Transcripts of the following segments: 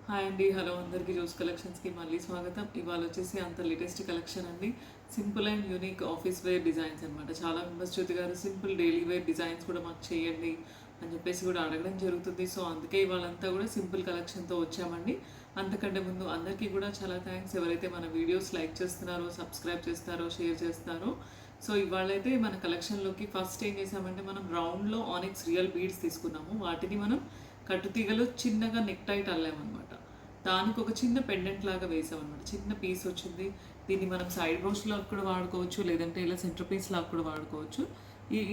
Hi అండి, hello అందరికీ. Jose కలెక్షన్స్కి మళ్ళీ స్వాగతం. ఇవాళ వచ్చేసి అంత లేటెస్ట్ కలెక్షన్ అండి. Simple and unique office wear designs అనమాట. చాలా మెంబర్స్ జ్యోతి గారు సింపుల్ డైలీ వేర్ డిజైన్స్ కూడా మాకు చేయండి అని చెప్పేసి కూడా అడగడం జరుగుతుంది. సో అందుకే ఇవాళంతా కూడా సింపుల్ కలెక్షన్తో వచ్చామండి. అంతకంటే ముందు అందరికీ కూడా చాలా థ్యాంక్స్, ఎవరైతే మన వీడియోస్ లైక్ చేస్తున్నారో, సబ్స్క్రైబ్ చేస్తారో, షేర్ చేస్తారో. సో ఇవాళైతే మన కలెక్షన్లోకి ఫస్ట్ ఏం చేసామంటే, మనం రౌండ్లో ఆనిక్స్ రియల్ బీడ్స్ తీసుకున్నాము. వాటిని మనం కట్టుతీగలో చిన్నగా నెక్ టైట్ అల్లామన్నమాట. దానికి ఒక చిన్న పెండెంట్ లాగా వేసామన్నమాట. చిన్న పీస్ వచ్చింది. దీన్ని మనం సైడ్ బ్రోచ్ లాగా కూడా వాడుకోవచ్చు, లేదంటే ఇలా సెంటర్ పీస్ లాగా కూడా వాడుకోవచ్చు.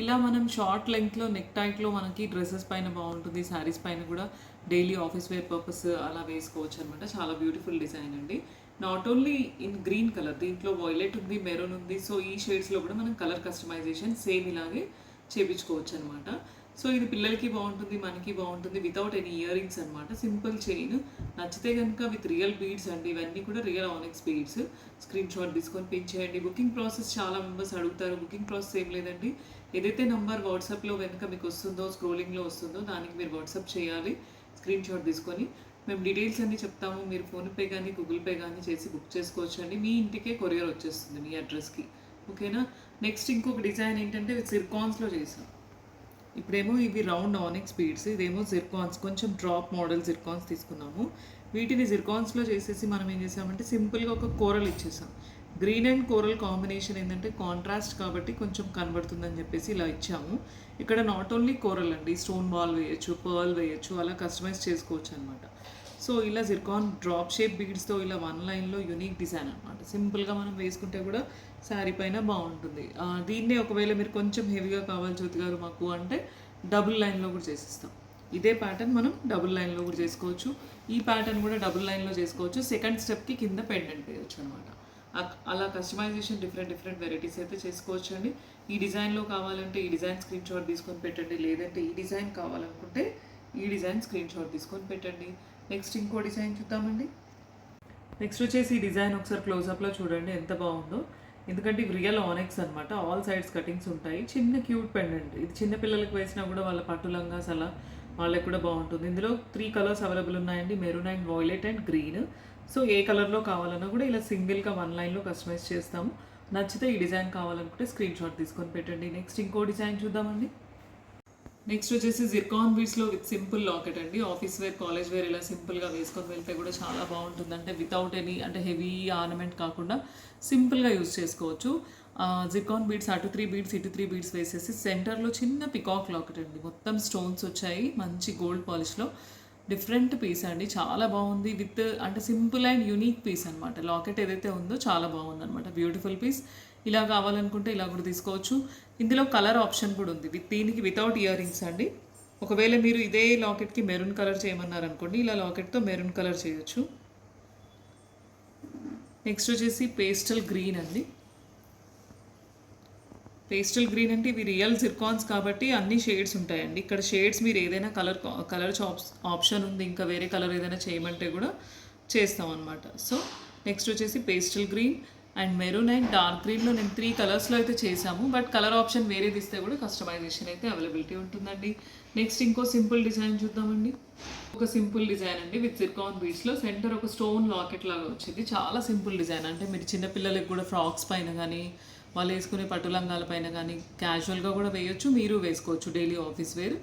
ఇలా మనం షార్ట్ లెంగ్త్లో నెక్ టైట్లో మనకి డ్రెస్సెస్ పైన బాగుంటుంది, శారీస్ పైన కూడా డైలీ ఆఫీస్ వేర్ పర్పస్ అలా వేసుకోవచ్చు అనమాట. చాలా బ్యూటిఫుల్ డిజైన్ అండి. Not only in green colour, దీంట్లో వైలెట్ ఉంది, మెరూన్ ఉంది. సో ఈ షేడ్స్లో కూడా మనం కలర్ కస్టమైజేషన్ సేమ్ ఇలాగే చేపించుకోవచ్చు అనమాట. సో ఇది పిల్లలకి బాగుంటుంది, మనకి బాగుంటుంది, వితౌట్ ఎనీ ఇయర్ రింగ్స్ అనమాట. Simple chain. నచ్చితే కనుక విత్ రియల్ బీడ్స్ అండి. ఇవన్నీ కూడా real onyx beads. Screen shot తీసుకొని పిన్ చేయండి. బుకింగ్ ప్రాసెస్ చాలా మెంబర్స్ అడుగుతారు. బుకింగ్ ప్రాసెస్ ఏం లేదండి. ఏదైతే నంబర్ వాట్సాప్లో వెనుక మీకు వస్తుందో, స్క్రోలింగ్లో వస్తుందో, దానికి మీరు వాట్సాప్ చేయాలి. స్క్రీన్ షాట్ తీసుకొని మేము డీటెయిల్స్ అన్నీ చెప్తాము. మీరు ఫోన్పే కానీ గూగుల్ పే కానీ చేసి బుక్ చేసుకోవచ్చు అండి. మీ ఇంటికే కొరియర్ వచ్చేస్తుంది మీ అడ్రస్కి. ఓకేనా. నెక్స్ట్ ఇంకొక డిజైన్ ఏంటంటే సిర్కాన్స్లో చేసాం. ఇప్పుడేమో ఇవి రౌండ్ ఆనిక్స్ బీడ్స్, ఇదేమో జిర్కాన్స్, కొంచెం డ్రాప్ మోడల్ జిర్కాన్స్ తీసుకున్నాము. వీటిని జిర్కాన్స్లో చేసేసి మనం ఏం చేసామంటే సింపుల్గా ఒక కోరల్ ఇచ్చేసాం. గ్రీన్ అండ్ కోరల్ కాంబినేషన్ ఏంటంటే కాంట్రాస్ట్ కాబట్టి కొంచెం కనబడుతుందని చెప్పేసి ఇలా ఇచ్చాము. ఇక్కడ నాట్ ఓన్లీ కోరల్ అండి, స్టోన్ బాల్ వేయచ్చు, పర్ల్ వేయచ్చు, అలా కస్టమైజ్ చేసుకోవచ్చు అనమాట. సో ఇలా జిర్కాన్ డ్రాప్ షేప్ బీడ్స్తో ఇలా వన్ లైన్లో యూనిక్ డిజైన్ అనమాట. సింపుల్గా మనం వేసుకుంటే కూడా శారీ పైన బాగుంటుంది. దీన్నే ఒకవేళ మీరు కొంచెం హెవీగా కావాలి జ్యోతి గారు మాకు అంటే డబుల్ లైన్లో కూడా చేసిస్తాం. ఇదే ప్యాటర్న్ మనం డబుల్ లైన్లో కూడా చేసుకోవచ్చు. ఈ ప్యాటర్న్ కూడా డబుల్ లైన్లో చేసుకోవచ్చు. సెకండ్ స్టెప్కి కింద పెండెంట్ వేయచ్చు అనమాట. అలా కస్టమైజేషన్ డిఫరెంట్ వెరైటీస్ అయితే చేసుకోవచ్చు అండి. ఈ డిజైన్లో కావాలంటే ఈ డిజైన్ స్క్రీన్ షాట్ తీసుకొని పెట్టండి, లేదంటే ఈ డిజైన్ కావాలనుకుంటే ఈ డిజైన్ స్క్రీన్ షాట్ తీసుకొని పెట్టండి. నెక్స్ట్ ఇంకో డిజైన్ చూద్దామండి. నెక్స్ట్ వచ్చేసి ఈ డిజైన్ ఒకసారి క్లోజప్లో చూడండి ఎంత బాగుందో. ఎందుకంటే ఇవి రియల్ ఆనిక్స్ అనమాట. ఆల్ సైడ్స్ కటింగ్స్ ఉంటాయి. చిన్న క్యూట్ పెండెంట్. ఇది చిన్న పిల్లలకి వేసినా కూడా వాళ్ళ పట్టు లంగాస్ అలా వాళ్ళకి కూడా బాగుంటుంది. ఇందులో 3 కలర్స్ అవైలబుల్ ఉన్నాయండి, maroon and violet and green. So ఏ కలర్లో కావాలన్నా కూడా ఇలా సింగిల్గా వన్ లైన్లో కస్టమైజ్ చేస్తాము. నచ్చితే ఈ డిజైన్ కావాలనుకుంటే స్క్రీన్ షాట్ తీసుకొని పెట్టండి. నెక్స్ట్ ఇంకో డిజైన్ చూద్దామండి. నెక్స్ట్ వచ్చేసి జిర్కాన్ బీడ్స్లో విత్ సింపుల్ లాకెట్ అండి. ఆఫీస్ వేర్, కాలేజ్ వేర్ ఇలా సింపుల్గా వేసుకొని వెళ్తే కూడా చాలా బాగుంటుంది. అంటే వితౌట్ ఎనీ అంటే హెవీ ఆర్నమెంట్ కాకుండా సింపుల్గా యూజ్ చేసుకోవచ్చు. జిర్కాన్ బీడ్స్ అటు 3 బీడ్స్ ఇటు 3 బీడ్స్ వేసేసి సెంటర్లో చిన్న పికాక్ లాకెట్ అండి. మొత్తం స్టోన్స్ వచ్చాయి, మంచి గోల్డ్ పాలిష్లో. డిఫరెంట్ పీస్ అండి, చాలా బాగుంది. విత్ అంటే సింపుల్ అండ్ యూనిక్ పీస్ అనమాట. లాకెట్ ఏదైతే ఉందో చాలా బాగుంది అనమాట. Beautiful piece. ఇలా కావాలనుకుంటే ఇలా కూడా తీసుకోవచ్చు. ఇందులో కలర్ ఆప్షన్ కూడా ఉంది. దీనికి వితౌట్ ఇయర్ రింగ్స్ అండి. ఒకవేళ మీరు ఇదే లాకెట్కి మెరూన్ కలర్ చేయమన్నారనుకోండి, ఇలా లాకెట్తో మెరూన్ కలర్ చేయొచ్చు. నెక్స్ట్ వచ్చేసి పేస్టల్ గ్రీన్ అండి. పేస్టల్ గ్రీన్ అంటే ఇవి రియల్ జిర్కాన్స్ కాబట్టి అన్ని షేడ్స్ ఉంటాయండి. ఇక్కడ షేడ్స్ మీరు ఏదైనా కలర్ ఆప్షన్ ఉంది. ఇంకా వేరే కలర్ ఏదైనా చేయమంటే కూడా చేస్తాం అనమాట. సో నెక్స్ట్ వచ్చేసి pastel green and maroon and dark గ్రీన్లో నేను 3 కలర్స్లో అయితే చేసాము. బట్ కలర్ ఆప్షన్ వేరేది ఇస్తే కూడా కస్టమైజేషన్ అయితే అవైలబిలిటీ ఉంటుందండి. నెక్స్ట్ ఇంకో సింపుల్ డిజైన్ చూద్దామండి. ఒక సింపుల్ డిజైన్ అండి విత్ జిర్కాన్ బీడ్స్లో సెంటర్ ఒక స్టోన్ లాకెట్ లాగా వచ్చింది. చాలా సింపుల్ డిజైన్. అంటే మీరు చిన్నపిల్లలకి కూడా ఫ్రాక్స్ పైన కానీ వాళ్ళు వేసుకునే పట్టు లంగాల పైన కానీ క్యాజువల్గా కూడా వేయొచ్చు, మీరు వేసుకోవచ్చు డైలీ ఆఫీస్ వేర్.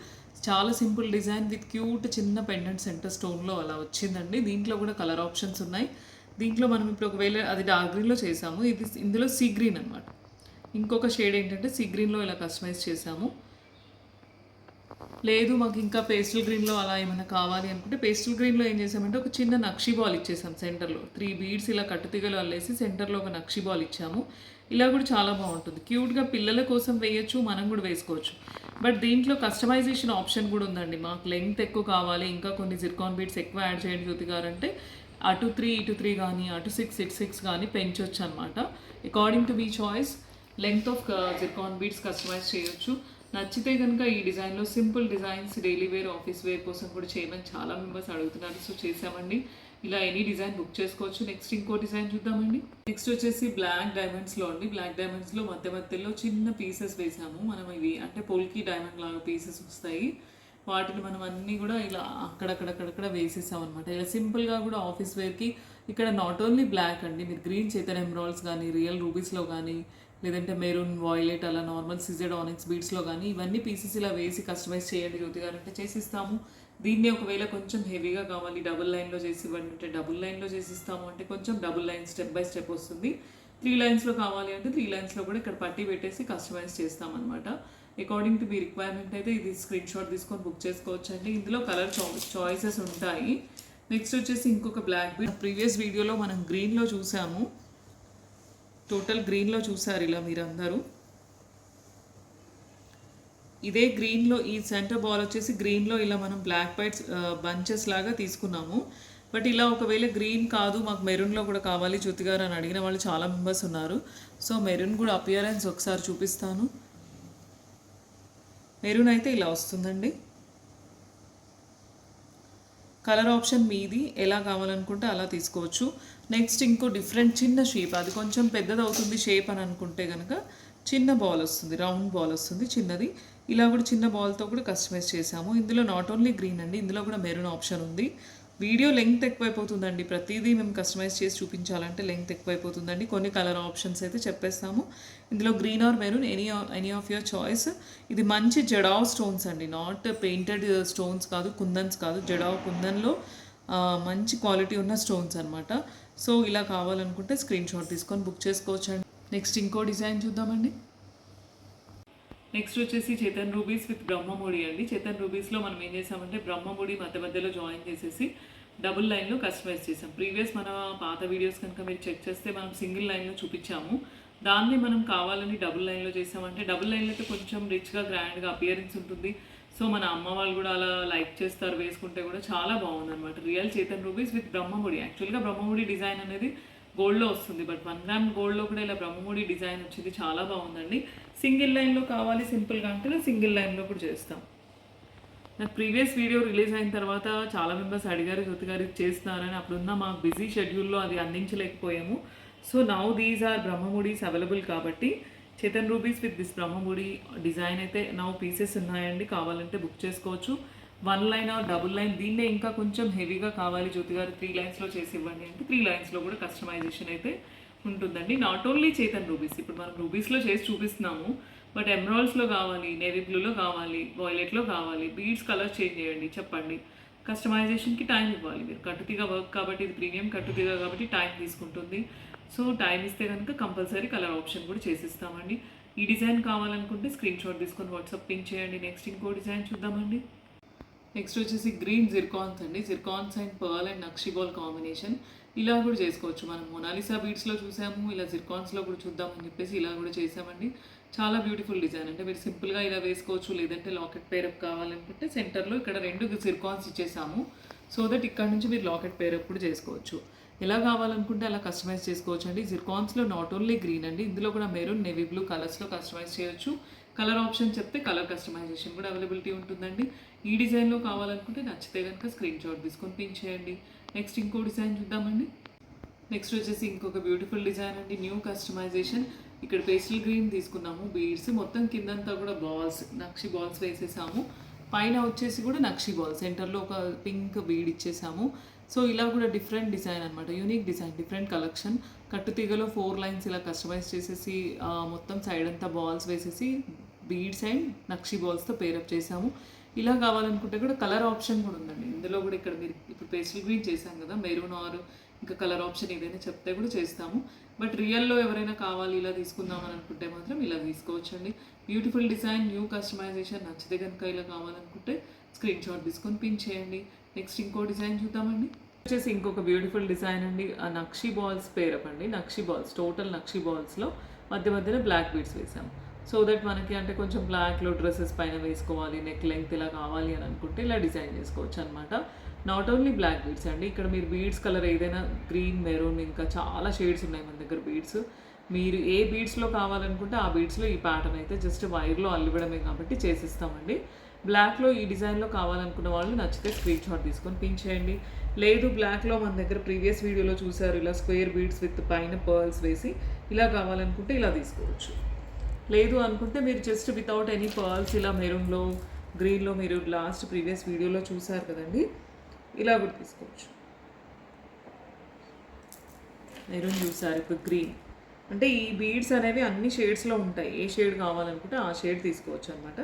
చాలా సింపుల్ డిజైన్ విత్ క్యూట్ చిన్న పెండెంట్ సెంటర్ స్టోన్లో అలా వచ్చిందండి. దీంట్లో కూడా కలర్ ఆప్షన్స్ ఉన్నాయి. దీంట్లో మనం ఇప్పుడు ఒకవేళ అది డార్క్ గ్రీన్లో చేసాము, ఇందులో సీ గ్రీన్ అనమాట. ఇంకొక షేడ్ ఏంటంటే సీ గ్రీన్లో ఇలా కస్టమైజ్ చేసాము. లేదు మాకు ఇంకా పేస్టల్ గ్రీన్లో అలా ఏమైనా కావాలి అనుకుంటే పేస్టల్ గ్రీన్లో ఏం చేసామంటే ఒక చిన్న నక్షి బాల్ ఇచ్చేసాం. సెంటర్లో 3 బీడ్స్ ఇలా కట్టుతీగలు అల్లేసి సెంటర్లో ఒక నక్షి బాల్ ఇచ్చాము. ఇలా కూడా చాలా బాగుంటుంది. క్యూట్గా పిల్లల కోసం వేయచ్చు, మనం కూడా వేసుకోవచ్చు. బట్ దీంట్లో కస్టమైజేషన్ ఆప్షన్ కూడా ఉందండి. మాకు లెంగ్త్ ఎక్కువ కావాలి, ఇంకా కొన్ని జిర్కాన్ బీడ్స్ ఎక్కువ యాడ్ చేయండి జ్యోతి గారు అంటే అటు 3 ఇటు 3 కానీ అటు 6 ఇటు 6 కానీ పెంచవచ్చు అనమాట. అకార్డింగ్ టు మీ choice length of zircon beads customise చేయొచ్చు. నచ్చితే కనుక ఈ డిజైన్లో simple designs daily wear, office wear కోసం కూడా చేయమని చాలా మెంబర్స్ అడుగుతున్నారు. సో చేసామండి. ఇలా ఎనీ డిజైన్ బుక్ చేసుకోవచ్చు. నెక్స్ట్ ఇంకో డిజైన్ చూద్దామండి. నెక్స్ట్ వచ్చేసి బ్లాక్ డైమండ్స్లో అండి. బ్లాక్ డైమండ్స్లో మధ్యలో చిన్న పీసెస్ వేసాము మనం. ఇవి అంటే పోల్కి డైమండ్ లాగా పీసెస్ వస్తాయి. వాటిని మనం అన్నీ కూడా ఇలా అక్కడక్కడక్కడక్కడ వేసేసాం అనమాట. ఇలా సింపుల్గా కూడా ఆఫీస్ వేర్కి ఇక్కడ నాట్ ఓన్లీ బ్లాక్ అండి, మీరు గ్రీన్ చేతన్ ఎమరాల్డ్స్ కానీ రియల్ రూబీస్లో కానీ లేదంటే మెరూన్ వాయిలెట్ అలా నార్మల్ సిజెడ్ ఆనిక్స్ బీడ్స్లో కానీ ఇవన్నీ పీసెస్ ఇలా వేసి కస్టమైజ్ చేయండి జ్యోతి గారు అంటే చేసిస్తాము. దీన్ని ఒకవేళ కొంచెం హెవీగా కావాలి డబుల్ లైన్లో చేసి ఇవ్వండి అంటే డబుల్ లైన్లో చేసిస్తాము. అంటే కొంచెం double line step by step వస్తుంది. 3 లైన్స్లో కావాలి అంటే 3 లైన్స్లో కూడా ఇక్కడ పట్టి పెట్టేసి కస్టమైజ్ చేస్తామన్నమాట. అకార్డింగ్ టు మీ రిక్వైర్మెంట్ అయితే ఇది స్క్రీన్ షాట్ తీసుకొని బుక్ చేసుకోవచ్చు అండి. ఇందులో కలర్ చాయిసెస్ ఉంటాయి. నెక్స్ట్ వచ్చేసి ఇంకొక బ్లాక్ బీడ్. ప్రీవియస్ వీడియోలో మనం గ్రీన్లో చూసాము, టోటల్ గ్రీన్లో చూసారు ఇలా మీరందరూ. ఇదే గ్రీన్లో ఈ సెంటర్ బాల్ వచ్చేసి గ్రీన్లో ఇలా మనం బ్లాక్ బైట్స్ బంచెస్ లాగా తీసుకున్నాము. బట్ ఇలా ఒకవేళ గ్రీన్ కాదు మాకు మెరూన్లో కూడా కావాలి జ్యోతి గారు అని అడిగిన వాళ్ళు చాలా మెంబర్స్ ఉన్నారు. సో మెరూన్ కూడా అపియరెన్స్ ఒకసారి చూపిస్తాను. మెరూన్ అయితే ఇలా వస్తుందండి. కలర్ ఆప్షన్ మీది, ఎలా కావాలనుకుంటే అలా తీసుకోవచ్చు. నెక్స్ట్ ఇంకో డిఫరెంట్ చిన్న షేప్, అది కొంచెం పెద్దది అవుతుంది షేప్ అని అనుకుంటే కనుక చిన్న బాల్ వస్తుంది, రౌండ్ బాల్ వస్తుంది చిన్నది. ఇలా కూడా చిన్న బాల్తో కూడా కస్టమైజ్ చేసాము. ఇందులో నాట్ ఓన్లీ గ్రీన్ అండి, ఇందులో కూడా మెరూన్ ఆప్షన్ ఉంది. వీడియో లెంగ్త్ ఎక్కువైపోతుందండి, ప్రతిదీ మేము కస్టమైజ్ చేసి చూపించాలంటే లెంగ్త్ ఎక్కువైపోతుందండి. కొన్ని కలర్ ఆప్షన్స్ అయితే చెప్పేస్తాము. ఇందులో green or maroon any of your choice. ఇది మంచి జడావ్ స్టోన్స్ అండి, నాట్ పెయింటెడ్ స్టోన్స్ కాదు, కుందన్స్ కాదు, జడావ్ కుందన్లో మంచి క్వాలిటీ ఉన్న స్టోన్స్ అనమాట. సో ఇలా కావాలనుకుంటే స్క్రీన్ షాట్ తీసుకొని బుక్ చేసుకోవచ్చు అండి. నెక్స్ట్ ఇంకో డిజైన్ చూద్దామండి. నెక్స్ట్ వచ్చేసి చేతన్ రూబీస్ విత్ బ్రహ్మముడి అండి. చేతన్ రూబీస్లో మనం ఏం చేసామంటే బ్రహ్మముడి మధ్య మధ్యలో జాయిన్ చేసేసి డబుల్ లైన్లో కస్టమైజ్ చేసాం. ప్రీవియస్ మన పాత వీడియోస్ కనుక మీరు చెక్ చేస్తే మనం సింగిల్ లైన్లో చూపించాము. దాన్ని మనం కావాలని డబుల్ లైన్లో చేసామంటే డబుల్ లైన్లో అయితే కొంచెం రిచ్గా గ్రాండ్గా అపియరెన్స్ ఉంటుంది. సో మన అమ్మ వాళ్ళు కూడా అలా లైక్ చేస్తారు, వేసుకుంటే కూడా చాలా బాగుంది అనమాట. Real Chetan Rubies with Brahmamudi. యాక్చువల్గా బ్రహ్మముడి డిజైన్ అనేది గోల్డ్లో వస్తుంది, బట్ 1 గ్రామ్ గోల్డ్లో కూడా ఇలా బ్రహ్మముడి డిజైన్ వచ్చింది, చాలా బాగుందండి. సింగిల్ లైన్లో కావాలి సింపుల్గా అంటే సింగిల్ లైన్లో కూడా చేస్తాం. నాకు ప్రీవియస్ వీడియో రిలీజ్ అయిన తర్వాత చాలా మెంబర్స్ అడిగారు జ్యోతి గారు ఇది చేస్తున్నారని. అప్పుడున్న మా బిజీ షెడ్యూల్లో అది అందించలేకపోయాము. సో నౌ దీస్ ఆర్ బ్రహ్మముడీస్ అవైలబుల్ కాబట్టి చేతన్ రూబీస్ విత్ దిస్ బ్రహ్మముడి డిజైన్ అయితే నౌ పీసెస్ ఉన్నాయండి, కావాలంటే బుక్ చేసుకోవచ్చు. 1 లైన్ ఆర్ డబుల్ లైన్, దీన్నే ఇంకా కొంచెం హెవీగా కావాలి జ్యోతి గారు 3 లైన్స్లో చేసి ఇవ్వండి అంటే 3 లైన్స్లో కూడా కస్టమైజేషన్ అయితే ఉంటుందండి. నాట్ ఓన్లీ చేతన్ రూబీస్, ఇప్పుడు మనం రూబీస్లో చేసి చూపిస్తున్నాము, బట్ ఎమరాల్డ్స్లో కావాలి, నేవీ బ్లూలో కావాలి, వాయిలెట్లో కావాలి, బీడ్స్ కలర్ చేంజ్ చేయండి చెప్పండి. కస్టమైజేషన్కి టైం ఇవ్వాలి. మీరు కట్టుతీగా వర్క్ కాబట్టి, ఇది ప్రీమియం కట్టుతీగా కాబట్టి టైం తీసుకుంటుంది. సో టైం ఇస్తే కనుక కంపల్సరీ కలర్ ఆప్షన్ కూడా చేసిస్తామండి. ఈ డిజైన్ కావాలనుకుంటే స్క్రీన్ షాట్ తీసుకొని వాట్సాప్ పింక్ చేయండి. నెక్స్ట్ ఇంకో డిజైన్ చూద్దామండి. నెక్స్ట్ వచ్చేసి గ్రీన్ జిర్కాన్స్ అండి. జిర్కాన్స్ అండ్ పర్ల్ అండ్ నక్షి బాల్ కాంబినేషన్. ఇలా కూడా చేసుకోవచ్చు. మనం మొనాలిసా బీడ్స్లో చూసాము, ఇలా జిర్కాన్స్లో కూడా చూద్దామని చెప్పేసి ఇలా కూడా చేసామండి. చాలా బ్యూటిఫుల్ డిజైన్. అంటే మీరు సింపుల్గా ఇలా వేసుకోవచ్చు, లేదంటే లాకెట్ పేరప్ కావాలనుకుంటే సెంటర్లో ఇక్కడ 2 జిర్కాన్స్ ఇచ్చేసాము. సో దట్ ఇక్కడ నుంచి మీరు లాకెట్ పేరప్ కూడా చేసుకోవచ్చు. ఎలా కావాలనుకుంటే అలా కస్టమైజ్ చేసుకోవచ్చు అండి. జిర్కాన్స్లో నాట్ ఓన్లీ గ్రీన్ అండి, ఇందులో కూడా మెరూన్, నేవీ బ్లూ కలర్స్లో కస్టమైజ్ చేయొచ్చు. కలర్ ఆప్షన్ చెప్తే కలర్ కస్టమైజేషన్ కూడా అవైలబిలిటీ ఉంటుందండి. ఈ డిజైన్లో కావాలనుకుంటే నచ్చితే కనుక స్క్రీన్ షాట్ తీసుకొని పిన్ చేయండి. నెక్స్ట్ ఇంకో డిజైన్ చూద్దామండి. నెక్స్ట్ వచ్చేసి ఇంకొక బ్యూటిఫుల్ డిజైన్ అండి, న్యూ కస్టమైజేషన్. ఇక్కడ పేస్టల్ గ్రీన్ తీసుకున్నాము, బీడ్స్ మొత్తం కిందంతా కూడా బాల్స్, నక్షి బాల్స్ వేసేసాము. పైన వచ్చేసి కూడా నక్షి బాల్, సెంటర్లో ఒక పింక్ బీడ్ ఇచ్చేసాము. సో ఇలా కూడా డిఫరెంట్ డిజైన్ అనమాట, యూనిక్ డిజైన్, డిఫరెంట్ కలెక్షన్. కట్టుతీగలో 4 లైన్స్ ఇలా కస్టమైజ్ చేసేసి మొత్తం సైడ్ అంతా బాల్స్ వేసేసి బీడ్స్ అండ్ నక్షి బాల్స్తో పేరప్ చేసాము. ఇలా కావాలనుకుంటే కూడా కలర్ ఆప్షన్ కూడా ఉందండి. ఇందులో కూడా ఇక్కడ మీరు ఇప్పుడు పేస్టల్ గ్రీన్ చేసాం కదా, మెరూన్ ఆర్ ఇంకా కలర్ ఆప్షన్ ఏదైనా చెప్తే కూడా చేస్తాము. బట్ రియల్లో ఎవరైనా కావాలి ఇలా తీసుకుందామని అనుకుంటే మాత్రం ఇలా తీసుకోవచ్చండి. Beautiful design, new customisation. నచ్చితే కనుక ఇలా కావాలనుకుంటే స్క్రీన్ షాట్ తీసుకొని పిన్ చేయండి. నెక్స్ట్ ఇంకో డిజైన్ చూద్దామండి. వచ్చేసి ఇంకొక బ్యూటిఫుల్ డిజైన్ అండి, ఆ నక్షి బాల్స్ పేరప్ అండి. నక్షి బాల్స్, టోటల్ నక్షి బాల్స్లో మధ్య మధ్యలో బ్లాక్ బీడ్స్ వేసాము. సో దట్ మనకి అంటే కొంచెం బ్లాక్లో డ్రెస్సెస్ పైన వేసుకోవాలి, నెక్ లెంగ్త్ ఇలా కావాలి అని అనుకుంటే ఇలా డిజైన్ చేసుకోవచ్చు అనమాట. నాట్ ఓన్లీ బ్లాక్ బీడ్స్ అండి, ఇక్కడ మీరు బీడ్స్ కలర్ ఏదైనా గ్రీన్, మెరూన్, ఇంకా చాలా షేడ్స్ ఉన్నాయి మన దగ్గర బీడ్స్. మీరు ఏ బీడ్స్లో కావాలనుకుంటే ఆ బీడ్స్లో ఈ ప్యాటర్న్ అయితే జస్ట్ వైర్లో అల్లివ్వడమే కాబట్టి చేసిస్తామండి. బ్లాక్లో ఈ డిజైన్లో కావాలనుకున్న వాళ్ళు నచ్చితే స్క్రీన్ షాట్ తీసుకొని పిన్ చేయండి. లేదు బ్లాక్లో మన దగ్గర ప్రీవియస్ వీడియోలో చూసారు ఇలా స్క్వేర్ బీడ్స్ విత్ పైన పర్ల్స్ వేసి ఇలా కావాలనుకుంటే ఇలా తీసుకోవచ్చు. లేదు అనుకుంటే మీరు జస్ట్ వితౌట్ ఎనీ పర్ల్స్ ఇలా మెరూన్లో గ్రీన్లో మీరు లాస్ట్ ప్రీవియస్ వీడియోలో చూసారు కదండి, ఇలా కూడా తీసుకోవచ్చు. మెరూన్ చూసారు, ఇప్పుడు గ్రీన్. అంటే ఈ బీడ్స్ అనేవి అన్ని షేడ్స్లో ఉంటాయి. ఏ షేడ్ కావాలనుకుంటే ఆ షేడ్ తీసుకోవచ్చు అనమాట.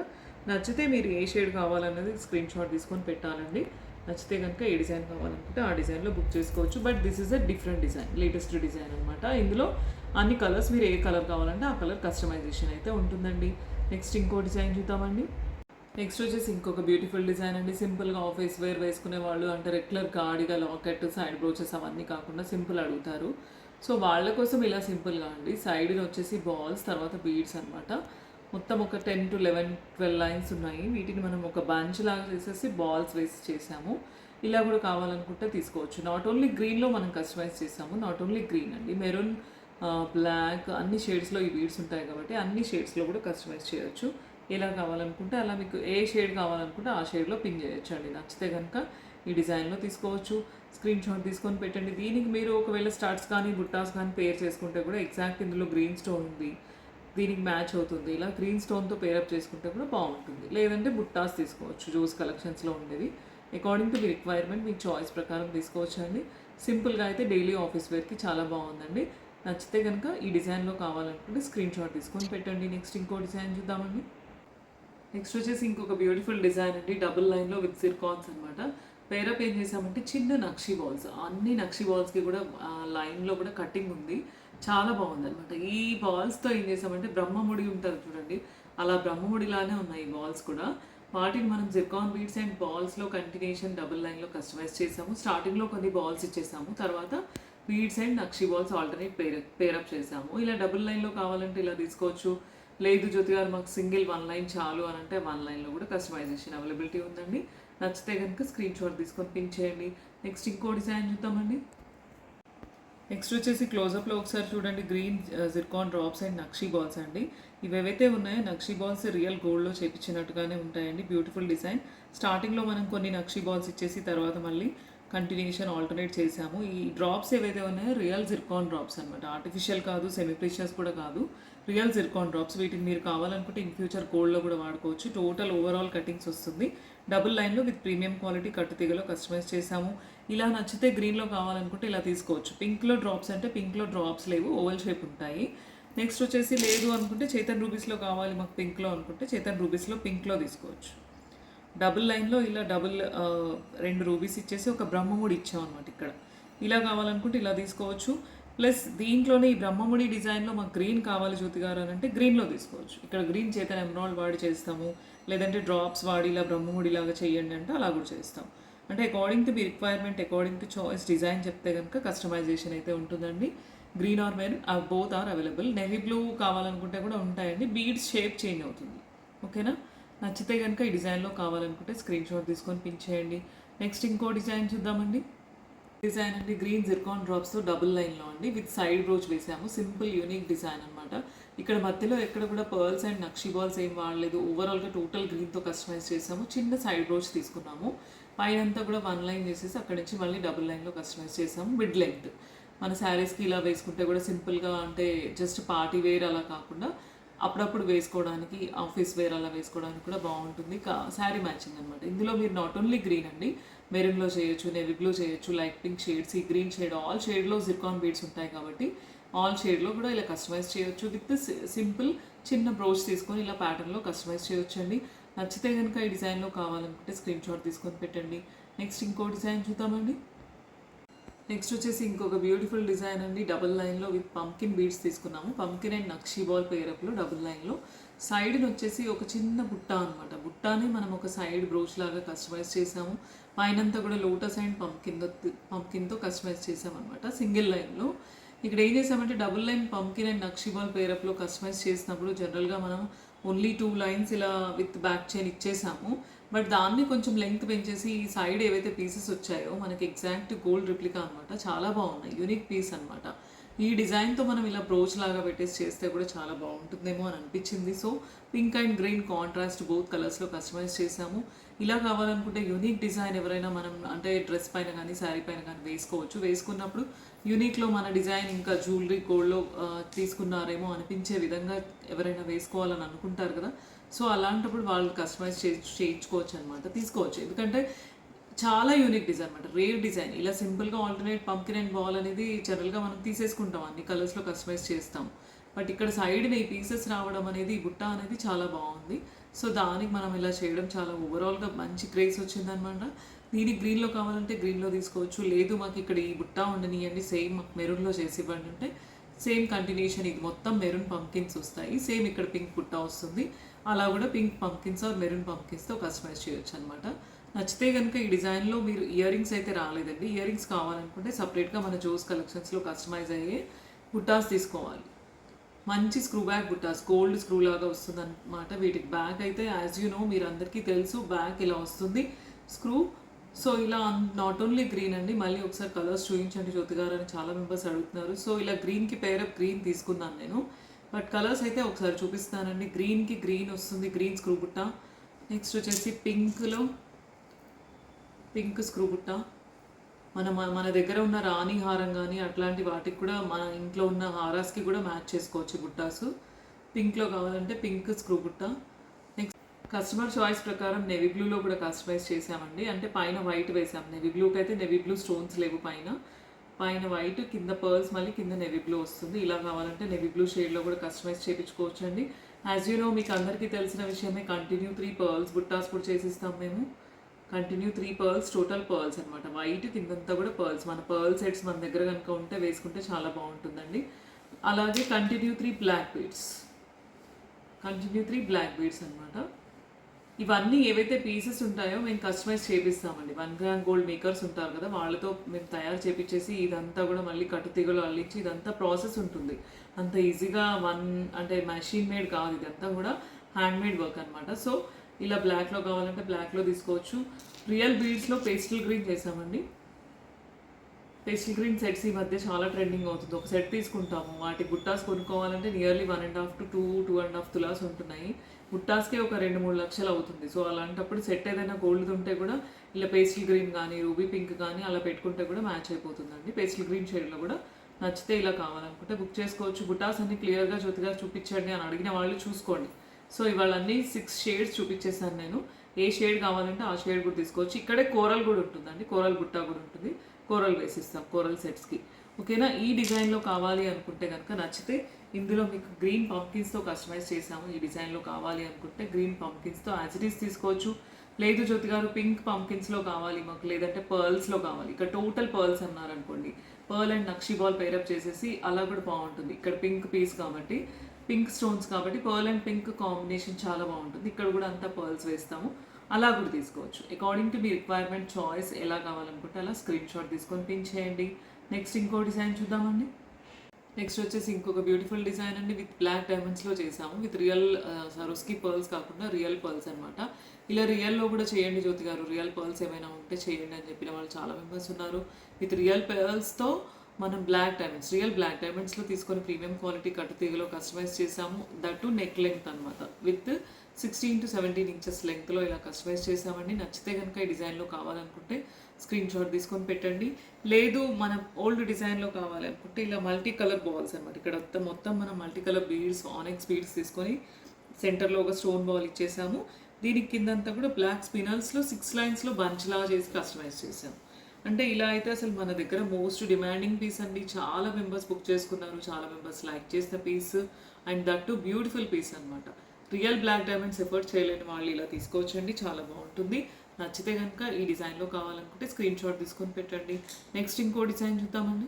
నచ్చితే మీరు ఏ షేడ్ కావాలన్నది స్క్రీన్ షాట్ తీసుకొని పెట్టాలండి. నచ్చితే కనుక ఏ డిజైన్ కావాలనుకుంటే ఆ డిజైన్లో బుక్ చేసుకోవచ్చు. But this is a different design, latest design అనమాట. ఇందులో అన్ని కలర్స్ మీరు ఏ కలర్ కావాలంటే ఆ కలర్ కస్టమైజేషన్ అయితే ఉంటుందండి. నెక్స్ట్ ఇంకో డిజైన్ చూద్దామండి. నెక్స్ట్ వచ్చేసి ఇంకొక బ్యూటిఫుల్ డిజైన్ అండి. సింపుల్గా ఆఫీస్ వేర్ వేసుకునే వాళ్ళు, అంటే రెగ్యులర్ గాడిగా లాకెట్ సైడ్ బ్రోచెస్ అవన్నీ కాకుండా సింపుల్ అడుగుతారు. సో వాళ్ళ కోసం ఇలా సింపుల్గా అండి, సైడ్ని వచ్చేసి బాల్స్, తర్వాత బీడ్స్ అనమాట. మొత్తం ఒక 10 to 11, 12 లైన్స్ ఉన్నాయి. వీటిని మనం ఒక బంచ్ లాగా చేసేసి బాల్స్ వేసి చేసాము. ఇలా కూడా కావాలనుకుంటే తీసుకోవచ్చు. నాట్ ఓన్లీ గ్రీన్లో మనం కస్టమైజ్ చేసాము, నాట్ ఓన్లీ గ్రీన్ అండి, మెరూన్, బ్లాక్, అన్ని షేడ్స్లో ఈ బీడ్స్ ఉంటాయి కాబట్టి అన్ని షేడ్స్లో కూడా కస్టమైజ్ చేయొచ్చు. ఎలా కావాలనుకుంటే అలా, మీకు ఏ షేడ్ కావాలనుకుంటే ఆ షేడ్లో పిన్ చేయొచ్చు అండి. నచ్చితే కనుక ఈ డిజైన్లో తీసుకోవచ్చు. స్క్రీన్ షాట్ తీసుకొని పెట్టండి. దీనికి మీరు ఒకవేళ స్టార్ట్స్ కానీ బుట్టాస్ కానీ పేర్ చేసుకుంటే కూడా ఎగ్జాక్ట్ ఇందులో గ్రీన్ స్టోన్ ఉంది, దీనికి మ్యాచ్ అవుతుంది, ఇలా గ్రీన్ స్టోన్తో పేరప్ చేసుకుంటే కూడా బాగుంటుంది. లేదంటే బుట్టాస్ తీసుకోవచ్చు, జూస్ కలెక్షన్స్లో ఉండేవి. అకార్డింగ్ టు మీ రిక్వైర్మెంట్ మీ చాయిస్ ప్రకారం తీసుకోవచ్చు అండి. సింపుల్గా అయితే డైలీ ఆఫీస్ వేర్కి చాలా బాగుందండి. నచ్చితే కనుక ఈ డిజైన్లో కావాలనుకుంటే స్క్రీన్ షాట్ తీసుకొని పెట్టండి. నెక్స్ట్ ఇంకో డిజైన్ చూద్దామండి. నెక్స్ట్ వచ్చేసి ఇంకొక బ్యూటిఫుల్ డిజైన్ అండి, డబుల్ లైన్లో విత్ సిర్కాన్స్ అనమాట. పేరప్ ఏం చేసామంటే చిన్న నక్షి బాల్స్, అన్ని నక్షి బాల్స్కి కూడా లైన్లో కూడా కటింగ్ ఉంది, చాలా బాగుంది అనమాట. ఈ బాల్స్తో ఏం చేసామంటే బ్రహ్మముడి ఉంటుంది చూడండి, అలా బ్రహ్మముడిలానే ఉన్నాయి ఈ బాల్స్ కూడా. వాటిని మనం జిర్కాన్ బీడ్స్ అండ్ బాల్స్లో కంటిన్యూషన్ డబుల్ లైన్లో కస్టమైజ్ చేసాము. స్టార్టింగ్లో కొన్ని బాల్స్ ఇచ్చేసాము, తర్వాత బీడ్స్ అండ్ నక్షి బాల్స్ ఆల్టర్నేట్ పేరప్ చేసాము. ఇలా డబుల్ లైన్లో కావాలంటే ఇలా తీసుకోవచ్చు. లేదు జ్యోతి గారు మాకు సింగిల్ 1 లైన్ చాలు అని అంటే 1 లైన్లో కూడా కస్టమైజేషన్ అవైలబిలిటీ ఉందండి. నచ్చితే కనుక స్క్రీన్ షాట్ తీసుకొని పిన్ చేయండి. నెక్స్ట్ ఇంకో డిజైన్ చూద్దామండి. నెక్స్ట్ వచ్చేసి క్లోజప్లో ఒకసారి చూడండి, గ్రీన్ జిర్కాన్ డ్రాప్స్ అండ్ నక్షి బాల్స్ అండి. ఇవేవైతే ఉన్నాయో నక్షి బాల్స్ రియల్ గోల్డ్లో చేపించినట్టుగానే ఉంటాయండి. Beautiful design. స్టార్టింగ్లో మనం కొన్ని నక్షి బాల్స్ ఇచ్చేసి తర్వాత మళ్ళీ కంటిన్యూషన్ ఆల్టర్నేట్ చేసాము. ఈ డ్రాప్స్ ఏవైతే ఉన్నాయో రియల్ జిర్కాన్ డ్రాప్స్ అనమాట, ఆర్టిఫిషియల్ కాదు, సెమీ ప్రీషియస్ కూడా కాదు, రియల్ జిర్కాన్ డ్రాప్స్. వీటిని మీరు కావాలనుకుంటే ఇన్ ఫ్యూచర్ గోల్డ్లో కూడా వాడుకోవచ్చు. టోటల్ ఓవరాల్ కటింగ్స్ వస్తుంది. డబుల్ లైన్లో విత్ ప్రీమియం క్వాలిటీ కట్టుతీగలో కస్టమైజ్ చేసాము. ఇలా నచ్చితే గ్రీన్లో కావాలనుకుంటే ఇలా తీసుకోవచ్చు. పింక్లో డ్రాప్స్ అంటే పింక్లో డ్రాప్స్ లేవు, ఓవల్ షేప్ ఉంటాయి. నెక్స్ట్ వచ్చేసి లేదు అనుకుంటే చేతన్ రూబీస్లో కావాలి మాకు పింక్లో అనుకుంటే చేతన్ రూబీస్లో పింక్లో తీసుకోవచ్చు. డబుల్ లైన్లో ఇలా డబుల్ 2 రూబీస్ ఇచ్చేసి ఒక బ్రహ్మముడి ఇచ్చాం అనమాట ఇక్కడ. ఇలా కావాలనుకుంటే ఇలా తీసుకోవచ్చు. ప్లస్ దీంట్లోనే ఈ బ్రహ్మముడి డిజైన్లో మాకు గ్రీన్ కావాలి జ్యోతి గారు అని అంటే గ్రీన్లో తీసుకోవచ్చు. ఇక్కడ గ్రీన్ చేతన్ ఎమరాల్డ్ వాడి చేస్తాము, లేదంటే డ్రాప్స్ వాడి ఇలా బ్రహ్మముడి లాగా చేయండి అంటే అలా కూడా చేస్తాం. అంటే అకార్డింగ్ టు మీ requirement, according to choice design చెప్తే కనుక కస్టమైజేషన్ అయితే ఉంటుందండి. Green or maroon both are available. Navy blue కావాలనుకుంటే కూడా ఉంటాయండి. బీడ్స్ షేప్ చేంజ్ అవుతుంది. ఓకేనా? నచ్చితే కనుక ఈ డిజైన్లో కావాలనుకుంటే స్క్రీన్ షాట్ తీసుకొని పిన్ చేయండి. నెక్స్ట్ ఇంకో డిజైన్ చూద్దామండి. డిజైన్ అండి, గ్రీన్ జిర్కాన్ డ్రాప్స్తో డబుల్ లైన్లో అండి విత్ సైడ్ బ్రోచ్ వేసాము. సింపుల్ యూనిక్ డిజైన్ అనమాట. ఇక్కడ మధ్యలో ఎక్కడ కూడా పర్ల్స్ అండ్ నక్షి బాల్స్ ఏం వాడలేదు. ఓవరాల్గా టోటల్ గ్రీన్తో కస్టమైజ్ చేసాము. చిన్న సైడ్ బ్రోచ్ తీసుకున్నాము. పైనంతా కూడా 1 లైన్ చేసేసి అక్కడి నుంచి మళ్ళీ డబుల్ లైన్లో కస్టమైజ్ చేసాము. మిడ్ లెంగ్త్ మన శారీస్కి ఇలా వేసుకుంటే కూడా సింపుల్గా, అంటే జస్ట్ పార్టీ వేర్ అలా కాకుండా అప్పుడప్పుడు వేసుకోవడానికి, ఆఫీస్ వేర్ అలా వేసుకోవడానికి కూడా బాగుంటుంది. శారీ మ్యాచింగ్ అనమాట. ఇందులో మీరు నాట్ ఓన్లీ గ్రీన్ అండి, మెరూన్లో చేయొచ్చు, నేవీ బ్లూ చేయొచ్చు, లైట్ పింక్ షేడ్స్, ఈ గ్రీన్ షేడ్, ఆల్ షేడ్లో జిర్కాన్ బీడ్స్ ఉంటాయి కాబట్టి ఆల్ షేడ్లో కూడా ఇలా కస్టమైజ్ చేయొచ్చు. విత్ సింపుల్ చిన్న బ్రోచ్ తీసుకొని ఇలా ప్యాటర్న్లో కస్టమైజ్ చేయొచ్చు అండి. నచ్చితే కనుక ఈ డిజైన్లో కావాలనుకుంటే స్క్రీన్ షాట్ తీసుకొని పెట్టండి. నెక్స్ట్ ఇంకో డిజైన్ చూద్దామండి. నెక్స్ట్ వచ్చేసి ఇంకొక బ్యూటిఫుల్ డిజైన్ అండి, డబుల్ లైన్లో విత్ పంకిన్ బీడ్స్ తీసుకున్నాము. పంకిన్ అండ్ నక్షి బాల్ పేరప్లో డబుల్ లైన్లో సైడ్ని వచ్చేసి ఒక చిన్న బుట్ట అనమాట. బుట్టాని మనం ఒక సైడ్ బ్రోచ్ లాగా కస్టమైజ్ చేసాము. పైనంతా కూడా లోటస్ అండ్ పంకిన్తో కస్టమైజ్ చేసామన్నమాట సింగిల్ లైన్లో. ఇక్కడ ఏం చేసామంటే డబుల్ లైన్ పంకిన్ అండ్ నక్షి బాల్ పేరప్లో కస్టమైజ్ చేసినప్పుడు జనరల్గా మనం ఓన్లీ 2 లైన్స్ ఇలా విత్ బ్యాక్ చైన్ ఇచ్చేసాము. బట్ దాన్ని కొంచెం లెంగ్త్ పెంచేసి ఈ సైడ్ ఏవైతే పీసెస్ వచ్చాయో మనకి ఎగ్జాక్ట్ గోల్డ్ రిప్లికా అనమాట, చాలా బాగున్నాయి, యూనిక్ పీస్ అనమాట. ఈ డిజైన్తో మనం ఇలా బ్రోచ్ లాగా పెట్టేసి చేస్తే కూడా చాలా బాగుంటుందేమో అని అనిపించింది. So pink and green contrast both కలర్స్లో కస్టమైజ్ చేసాము. ఇలా కావాలనుకుంటే యూనిక్ డిజైన్ ఎవరైనా మనం అంటే డ్రెస్ పైన కానీ శారీ పైన కానీ వేసుకోవచ్చు. వేసుకున్నప్పుడు యూనిక్లో మన డిజైన్ ఇంకా జ్యువెలరీ గోల్డ్లో తీసుకున్నారేమో అనిపించే విధంగా ఎవరైనా వేసుకోవాలని అనుకుంటారు కదా. సో అలాంటప్పుడు వాళ్ళు కస్టమైజ్ చేయించుకోవచ్చు అనమాట, తీసుకోవచ్చు. ఎందుకంటే చాలా యూనిక్ డిజైన్ అనమాట, రేర్ డిజైన్. ఇలా సింపుల్గా ఆల్టర్నేట్ పంకిన్ అండ్ బాల్ అనేది జనరల్గా మనం తీసేసుకుంటాం, అన్ని కలర్స్లో కస్టమైజ్ చేస్తాం. బట్ ఇక్కడ సైడ్ని ఈ పీసెస్ రావడం అనేది, ఈ బుట్ట అనేది చాలా బాగుంది. సో దానికి మనం ఇలా చేయడం చాలా ఓవరాల్గా మంచి క్రేజ్ వచ్చిందనమాట. దీనికి గ్రీన్లో కావాలంటే గ్రీన్లో తీసుకోవచ్చు, లేదు మాకు ఇక్కడ ఈ బుట్ట ఉండనియండి సేమ్ మెరూన్లో చేసి ఇవ్వండి అంటే సేమ్ కంటిన్యూషన్, ఇది మొత్తం మెరూన్ పంకిన్స్ వస్తాయి, సేమ్ ఇక్కడ పింక్ బుట్ట వస్తుంది. అలా కూడా పింక్ పంకిన్స్ ఆర్ మెరూన్ పంకిన్స్తో కస్టమైజ్ చేయొచ్చు అనమాట. నచ్చితే కనుక ఈ డిజైన్లో మీరు ఇయర్ రింగ్స్ అయితే రాలేదండి, ఇయర్ రింగ్స్ కావాలనుకుంటే సపరేట్గా మన జోస్ కలెక్షన్స్లో కస్టమైజ్ అయ్యే బుట్టాస్ తీసుకోవాలి. మంచి స్క్రూ బ్యాక్ బుట్టాస్, గోల్డ్ స్క్రూ లాగా వస్తుంది అనమాట. వీటికి బ్యాక్ అయితే యాజ్ యూ నో మీరు అందరికీ తెలుసు, బ్యాక్ ఇలా వస్తుంది స్క్రూ. సో ఇలా నాట్ ఓన్లీ గ్రీన్ అండి, మళ్ళీ ఒకసారి కలర్స్ చూపించండి జ్యోతి గారు అని చాలా మెంబర్స్ అడుగుతున్నారు. సో ఇలా గ్రీన్కి పేరప్ గ్రీన్ తీసుకున్నాను నేను, బట్ కలర్స్ అయితే ఒకసారి చూపిస్తానండి. గ్రీన్కి గ్రీన్ వస్తుంది, గ్రీన్ స్క్రూ బుట్ట. నెక్స్ట్ వచ్చేసి పింక్లో పింక్ స్క్రూ బుట్ట. మన దగ్గర ఉన్న రాణి హారం కానీ అట్లాంటి వాటికి కూడా, మన ఇంట్లో ఉన్న హారాస్కి కూడా మ్యాచ్ చేసుకోవచ్చు బుట్టాసు. పింక్లో కావాలంటే పింక్ స్క్రూ బుట్ట. నెక్స్ట్ కస్టమర్ చాయిస్ ప్రకారం నెవీ బ్లూలో కూడా కస్టమైజ్ చేసామండి, అంటే పైన వైట్ వేసాం. నెవీ బ్లూకి అయితే నెవీ బ్లూ స్టోన్స్ లేవు, పైన వైట్, కింద పర్ల్స్, మళ్ళీ కింద నెవీ బ్లూ వస్తుంది. ఇలా కావాలంటే నెవీ బ్లూ షేడ్లో కూడా కస్టమైజ్ చేయించుకోవచ్చు అండి. యాజ్ యూ నో మీకు అందరికీ తెలిసిన విషయమే, కంటిన్యూ 3 పర్ల్స్ బుట్టాస్ కూడా చేసిస్తాం మేము. కంటిన్యూ 3 పర్ల్స్, టోటల్ పర్ల్స్ అనమాట, వైట్ కిందంతా కూడా పర్ల్స్. మన పర్ల్ సెట్స్ మన దగ్గర కనుక ఉంటే వేసుకుంటే చాలా బాగుంటుందండి. అలాగే కంటిన్యూ 3 బ్లాక్ బీడ్స్ అనమాట. ఇవన్నీ ఏవైతే పీసెస్ ఉంటాయో మేము కస్టమైజ్ చేపిస్తామండి. 1 గ్రామ్ గోల్డ్ మేకర్స్ ఉంటారు కదా, వాళ్ళతో మేము తయారు చేపించేసి ఇదంతా కూడా మళ్ళీ కట్టుతీగలు అల్లించి, ఇదంతా ప్రాసెస్ ఉంటుంది. అంత ఈజీగా అంటే మెషిన్ మేడ్ కాదు, ఇదంతా కూడా హ్యాండ్ మేడ్ వర్క్ అనమాట. సో ఇలా బ్లాక్లో కావాలంటే బ్లాక్లో తీసుకోవచ్చు. రియల్ బీడ్స్లో పేస్టల్ గ్రీన్ చేసామండి. పేస్టల్ గ్రీన్ సెట్స్ ఈ మధ్య చాలా ట్రెండింగ్ అవుతుంది. ఒక సెట్ తీసుకుంటాము, వాటి బుట్టాస్ కొనుక్కోవాలంటే నియర్లీ 1.5 to 2.5 తులాస్ ఉంటున్నాయి. బుట్టాస్కే ఒక 2-3 లక్షలు అవుతుంది. సో అలాంటప్పుడు సెట్ ఏదైనా గోల్డ్ ఉంటే కూడా ఇలా పేస్టల్ గ్రీన్ కానీ రూబీ పింక్ కానీ అలా పెట్టుకుంటే కూడా మ్యాచ్ అయిపోతుందండి. పేస్టల్ గ్రీన్ షేడ్లో కూడా నచ్చితే ఇలా కావాలనుకుంటే బుక్ చేసుకోవచ్చు. బుట్టాస్ అన్ని క్లియర్గా జ్యోతిగా చూపించండి అని అడిగిన వాళ్ళు చూసుకోండి. సో ఇవాళ అన్నీ 6 షేడ్స్ చూపించేసాను నేను. ఏ షేడ్ కావాలంటే ఆ షేడ్ కూడా తీసుకోవచ్చు. ఇక్కడే కోరల్ కూడా ఉంటుందండి, కోరల్ బుట్ట కూడా ఉంటుంది, కోరల్ వేసిస్తాం కోరల్ సెట్స్కి. ఓకేనా, ఈ డిజైన్లో కావాలి అనుకుంటే కనుక నచ్చితే ఇందులో మీకు గ్రీన్ పంకిన్స్తో కస్టమైజ్ చేసాము. ఈ డిజైన్లో కావాలి అనుకుంటే గ్రీన్ పంకిన్స్తో యాజ్ ఇట్ ఈస్ తీసుకోవచ్చు. లేదు జ్యోతి గారు పింక్ పంకిన్స్లో కావాలి మాకు, లేదంటే పర్ల్స్లో కావాలి, ఇక్కడ టోటల్ పర్ల్స్ అన్నారనుకోండి, పర్ల్ అండ్ నక్షి బాల్ పేరప్ చేసేసి అలా కూడా బాగుంటుంది. ఇక్కడ పింక్ పీస్ కాబట్టి, పింక్ స్టోన్స్ కాబట్టి పర్ల్ అండ్ పింక్ కాంబినేషన్ చాలా బాగుంటుంది. ఇక్కడ కూడా అంతా పర్ల్స్ వేస్తాము, అలా కూడా తీసుకోవచ్చు. అకార్డింగ్ టు మీ రిక్వైర్మెంట్ చాయిస్ ఎలా కావాలనుకుంటే అలా స్క్రీన్ షాట్ తీసుకొని పిన్ చేయండి. నెక్స్ట్ ఇంకో డిజైన్ చూద్దామండి. నెక్స్ట్ వచ్చేసి ఇంకొక బ్యూటిఫుల్ డిజైన్ అండి, విత్ బ్లాక్ డైమండ్స్లో చేసాము. విత్ రియల్ సరోస్కి పర్ల్స్ కాకుండా రియల్ పర్ల్స్ అనమాట. ఇలా రియల్లో కూడా చేయండి జ్యోతి గారు, రియల్ పర్ల్స్ ఏమైనా ఉంటే చేయండి అని చెప్పిన వాళ్ళు చాలా మెంబర్స్ ఉన్నారు. విత్ రియల్ పర్ల్స్తో మనం బ్లాక్ డైమండ్స్, రియల్ బ్లాక్ డైమండ్స్లో తీసుకొని ప్రీమియం క్వాలిటీ కట్టుతీగలో కస్టమైజ్ చేసాము. దట్ నెక్ లెంగ్త్ అనమాట, విత్ 16 to 17 ఇంచెస్ లెంగ్త్లో ఇలా కస్టమైజ్ చేసామండి. నచ్చితే కనుక ఈ డిజైన్లో కావాలనుకుంటే స్క్రీన్ షాట్ తీసుకొని పెట్టండి. లేదు మనం ఓల్డ్ డిజైన్లో కావాలనుకుంటే ఇలా మల్టీ కలర్ బాల్స్ అనమాట. ఇక్కడ మొత్తం మనం మల్టీ కలర్ బీడ్స్, ఆనెక్స్ బీడ్స్ తీసుకొని సెంటర్లో ఒక స్టోన్ బాల్ ఇచ్చేసాము. దీనికి కిందంతా కూడా బ్లాక్ స్పినల్స్లో 6 లైన్స్లో బంచ్లా చేసి కస్టమైజ్ చేసాము. అంటే ఇలా అయితే అసలు మన దగ్గర మోస్ట్ డిమాండింగ్ పీస్ అండి. చాలా మెంబర్స్ బుక్ చేసుకున్నారు, చాలా మెంబర్స్ లైక్ చేసిన piece, and that too beautiful piece అనమాట. రియల్ బ్లాక్ డైమండ్స్ ఎఫర్ట్ చేయలేని వాళ్ళు ఇలా తీసుకోవచ్చండి, చాలా బాగుంటుంది. నచ్చితే కనుక ఈ డిజైన్లో కావాలనుకుంటే స్క్రీన్ షాట్ తీసుకొని పెట్టండి. నెక్స్ట్ ఇంకో డిజైన్ చూద్దామండి.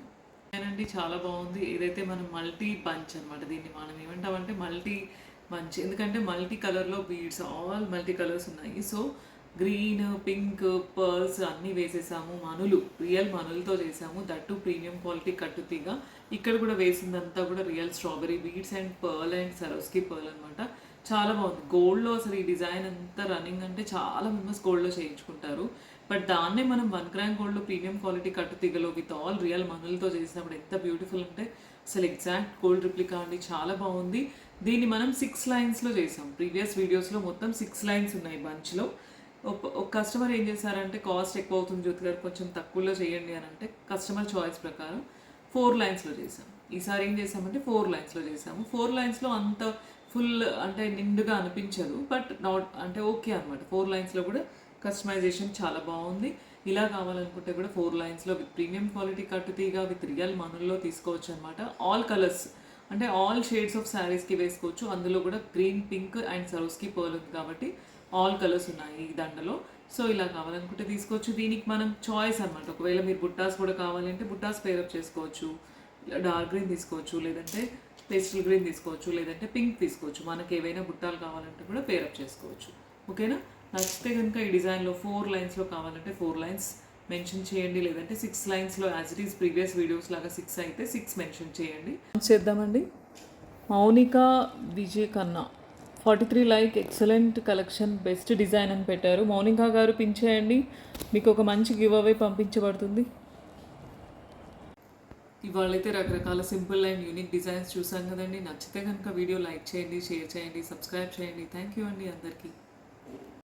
అండి చాలా బాగుంది. ఏదైతే మనం మల్టీ బంచ్ అనమాట, దీన్ని మనం ఏమంటామంటే మల్టీ బంచ్, ఎందుకంటే మల్టీ కలర్లో బీడ్స్, ఆల్ మల్టీ కలర్స్ ఉన్నాయి. సో గ్రీన్, పింక్, పర్ల్స్ అన్నీ వేసేసాము. మనులు, రియల్ మనులతో చేసాము, దట్టు ప్రీమియం క్వాలిటీ కట్టుతీగా. ఇక్కడ కూడా వేసిందంతా కూడా real strawberry beads and pearl and Swarovski pearl అనమాట. చాలా బాగుంది. గోల్డ్లో అసలు ఈ డిజైన్ అంతా రన్నింగ్, అంటే చాలా మెంబర్స్ గోల్డ్లో చేయించుకుంటారు. బట్ దాన్నే మనం 1 గ్రామ్ గోల్డ్లో ప్రీమియం క్వాలిటీ కట్టుతీగలో విత్ ఆల్ రియల్ మనులతో చేసినప్పుడు ఎంత బ్యూటిఫుల్ అంటే అసలు ఎగ్జాక్ట్ గోల్డ్ రిప్లికా అండి, చాలా బాగుంది. దీన్ని మనం 6 లైన్స్లో చేసాం. ప్రీవియస్ వీడియోస్లో మొత్తం 6 లైన్స్ ఉన్నాయి బంచ్లో. ఒక కస్టమర్ ఏం చేశారంటే కాస్ట్ ఎక్కువ అవుతుంది జ్యోతి గారు, కొంచెం తక్కువలో చేయండి అని అంటే కస్టమర్ చాయిస్ ప్రకారం 4 లైన్స్లో చేసాం. ఈసారి ఏం చేసామంటే 4 లైన్స్లో చేసాము. 4 లైన్స్లో అంత ఫుల్ అంటే నిండుగా అనిపించదు, బట్ నాట్ అంటే ఓకే అనమాట. 4 లైన్స్లో కూడా కస్టమైజేషన్ చాలా బాగుంది. ఇలా కావాలనుకుంటే కూడా 4 లైన్స్లో విత్ ప్రీమియం క్వాలిటీ కట్టుతీగా విత్ రియల్ మనుల్లో తీసుకోవచ్చు అనమాట. ఆల్ కలర్స్ అంటే ఆల్ షేడ్స్ ఆఫ్ శారీస్కి వేసుకోవచ్చు. అందులో కూడా green, pink and Swarovski pearl ఉంది కాబట్టి ఆల్ కలర్స్ ఉన్నాయి ఈ దండలో. సో ఇలా కావాలనుకుంటే తీసుకోవచ్చు. దీనికి మనం చాయిస్ అనమాట. ఒకవేళ మీరు బుట్టాస్ కూడా కావాలంటే బుట్టాస్ పేరప్ చేసుకోవచ్చు. డార్క్ గ్రీన్ తీసుకోవచ్చు, లేదంటే పేస్టల్ గ్రీన్ తీసుకోవచ్చు, లేదంటే పింక్ తీసుకోవచ్చు. మనకి ఏవైనా బుట్టాలు కావాలంటే కూడా పేరప్ చేసుకోవచ్చు. ఓకేనా? నచ్చితే కనుక ఈ డిజైన్లో 4 లైన్స్లో కావాలంటే 4 లైన్స్ మెన్షన్ చేయండి, లేదంటే 6 లైన్స్లో as it is previous videos లాగా 6 అయితే 6 మెన్షన్ చేయండి. చేద్దామండి. మౌనిక విజయ్ కన్నా 43 like, excellent collection, best design అని పెట్టారు. మౌనిక గారు పిన్ చేయండి, మీకు ఒక మంచి గివ్ అవే పంపించబడుతుంది. ఇవాళైతే రకరకాల సింపుల్ అండ్ యూనిక్ డిజైన్స్ చూసాం కదండి. నచ్చితే కనుక వీడియో లైక్ చేయండి, షేర్ చేయండి, సబ్స్క్రైబ్ చేయండి. థ్యాంక్ యూ అండి అందరికీ.